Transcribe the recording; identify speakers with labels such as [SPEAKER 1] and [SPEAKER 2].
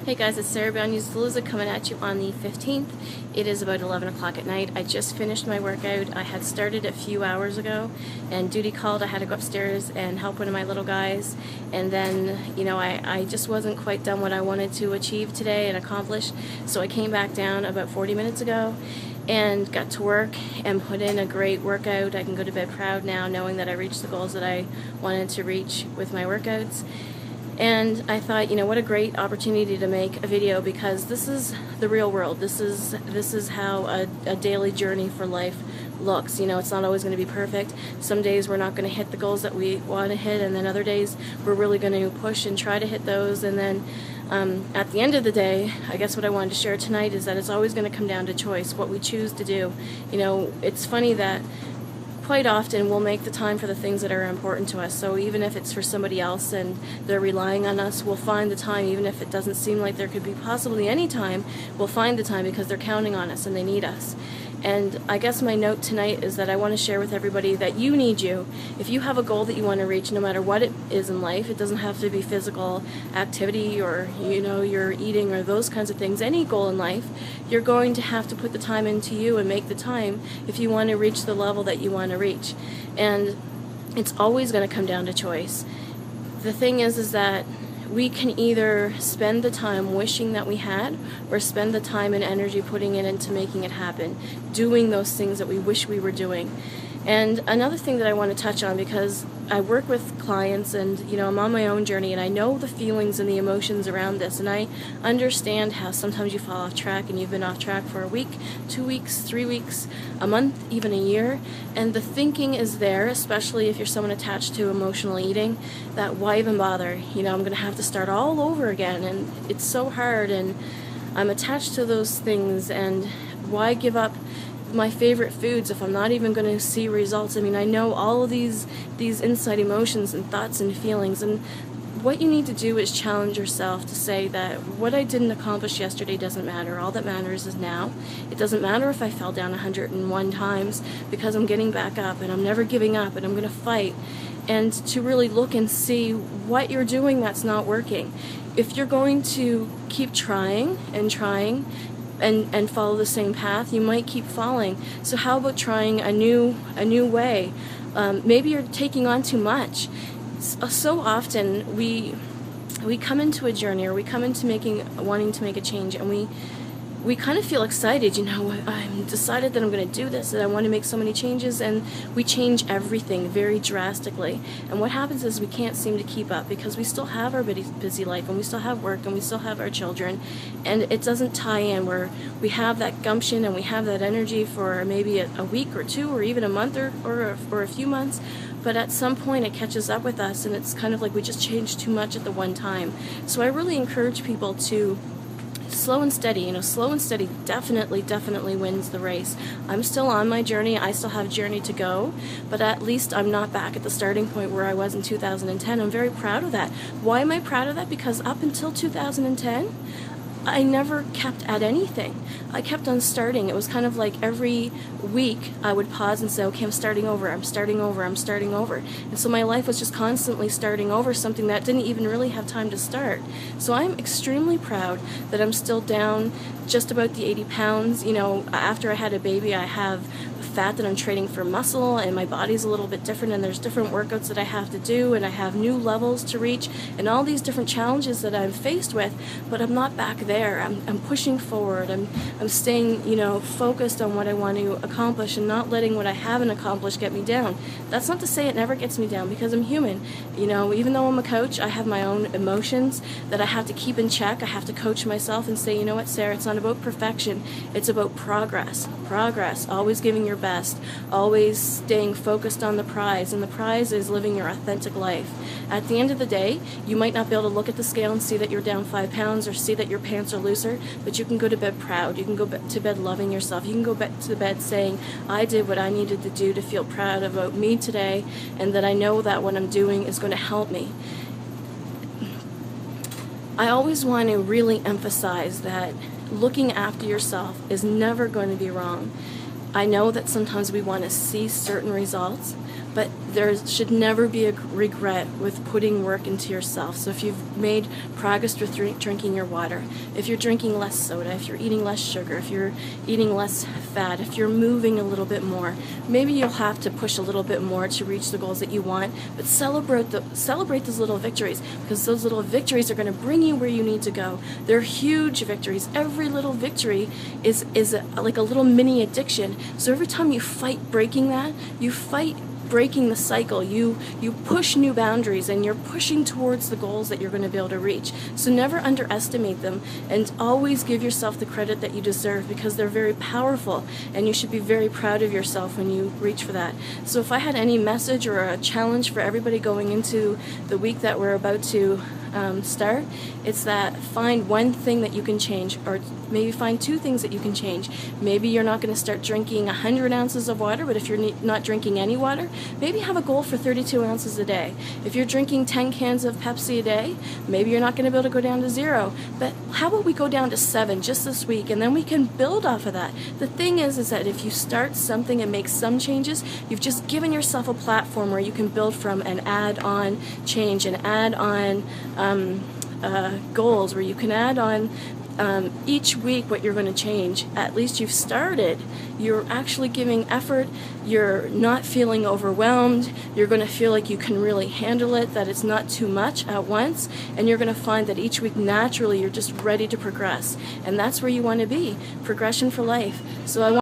[SPEAKER 1] Hey guys, it's Sara Bown coming at you on the 15th. It is about 11 o'clock at night. I just finished my workout. I had started a few hours ago and duty called. I had to go upstairs and help one of my little guys, and then I just wasn't quite done what I wanted to achieve today and accomplish, so I came back down about 40 minutes ago and got to work and put in a great workout. I can go to bed proud now, knowing that I reached the goals that I wanted to reach with my workouts. And I thought, what a great opportunity to make a video, because this is the real world. This is how a daily journey for life looks. It's not always going to be perfect. Some days we're not going to hit the goals that we want to hit, and then other days we're really going to push and try to hit those. And then at the end of the day, I guess what I wanted to share tonight is that it's always going to come down to choice, what we choose to do. It's funny that quite often we'll make the time for the things that are important to us. So even if it's for somebody else and they're relying on us, we'll find the time. Even if it doesn't seem like there could be possibly any time, we'll find the time because they're counting on us and they need us. And I guess my note tonight is that I want to share with everybody that you need you. If you have a goal that you want to reach, no matter what it is in life, it doesn't have to be physical activity or your eating or those kinds of things. Any goal in life, you're going to have to put the time into you and make the time if you want to reach the level that you want to reach. And it's always going to come down to choice. The thing is that we can either spend the time wishing that we had, or spend the time and energy putting it into making it happen, doing those things that we wish we were doing. And another thing that I want to touch on, because I work with clients and I'm on my own journey, and I know the feelings and the emotions around this, and I understand how sometimes you fall off track and you've been off track for a week, 2 weeks, 3 weeks, a month, even a year, and the thinking is there, especially if you're someone attached to emotional eating, that why even bother? I'm going to have to start all over again, and it's so hard, and I'm attached to those things, and why give up my favorite foods if I'm not even going to see results? I mean, I know all of these inside emotions and thoughts and feelings, and what you need to do is challenge yourself to say that what I didn't accomplish yesterday doesn't matter. All that matters is now. It doesn't matter if I fell down 101 times, because I'm getting back up and I'm never giving up and I'm going to fight. And to really look and see what you're doing that's not working. If you're going to keep trying and trying and follow the same path, you might keep falling. So how about trying a new way? Maybe you're taking on too much. So often we come into a journey, or we come into wanting to make a change, and we kind of feel excited, I'm decided that I'm going to do this, and I want to make so many changes, and we change everything very drastically. And what happens is we can't seem to keep up, because we still have our busy life, and we still have work, and we still have our children, and it doesn't tie in where we have that gumption and we have that energy for maybe a week or two, or even a month or a few months. But at some point it catches up with us, and it's kind of like we just change too much at the one time. So I really encourage people to slow and steady. Slow and steady definitely wins the race. I'm still on my journey. I still have journey to go, but at least I'm not back at the starting point where I was in 2010. I'm very proud of that. Why am I proud of that? Because up until 2010, I never kept at anything. I kept on starting. It was kind of like every week I would pause and say, okay, I'm starting over, I'm starting over, I'm starting over. And so my life was just constantly starting over, something that didn't even really have time to start. So I'm extremely proud that I'm still down just about the 80 pounds. After I had a baby, I have fat that I'm trading for muscle, and my body's a little bit different, and there's different workouts that I have to do, and I have new levels to reach, and all these different challenges that I'm faced with. But I'm not back there. I'm pushing forward. I'm staying focused on what I want to accomplish, and not letting what I haven't accomplished get me down. That's not to say it never gets me down, because I'm human. Even though I'm a coach, I have my own emotions that I have to keep in check. I have to coach myself and say, what, Sarah, it's not about perfection, it's about progress. Always giving your best, always staying focused on the prize, and the prize is living your authentic life. At the end of the day, you might not be able to look at the scale and see that you're down 5 pounds, or see that your pants are looser, but you can go to bed proud. You can go to bed loving yourself. You can go to bed saying, I did what I needed to do to feel proud about me today, and that I know that what I'm doing is going to help me. I always want to really emphasize that looking after yourself is never going to be wrong. I know that sometimes we want to see certain results, but there should never be a regret with putting work into yourself. So if you've made progress with drinking your water, if you're drinking less soda, if you're eating less sugar, if you're eating less fat, if you're moving a little bit more, maybe you'll have to push a little bit more to reach the goals that you want, but celebrate those little victories, because those little victories are going to bring you where you need to go. They're huge victories. Every little victory is like a little mini addiction. So every time you fight breaking that, you fight breaking the cycle, you push new boundaries, and you're pushing towards the goals that you're going to be able to reach. So never underestimate them, and always give yourself the credit that you deserve, because they're very powerful, and you should be very proud of yourself when you reach for that. So if I had any message or a challenge for everybody going into the week that we're about to start, it's that find one thing that you can change, or maybe find two things that you can change. Maybe you're not going to start drinking 100 ounces of water, but if you're not drinking any water, maybe have a goal for 32 ounces a day. If you're drinking 10 cans of Pepsi a day, maybe you're not going to be able to go down to 0, but how about we go down to 7 just this week, and then we can build off of that. The thing is that if you start something and make some changes, you've just given yourself a platform where you can build from and add on change and add on goals, where you can add on each week what you're going to change. At least you've started. You're actually giving effort. You're not feeling overwhelmed. You're going to feel like you can really handle it, that it's not too much at once, and you're going to find that each week naturally you're just ready to progress. And that's where you want to be. Progression for life. So I want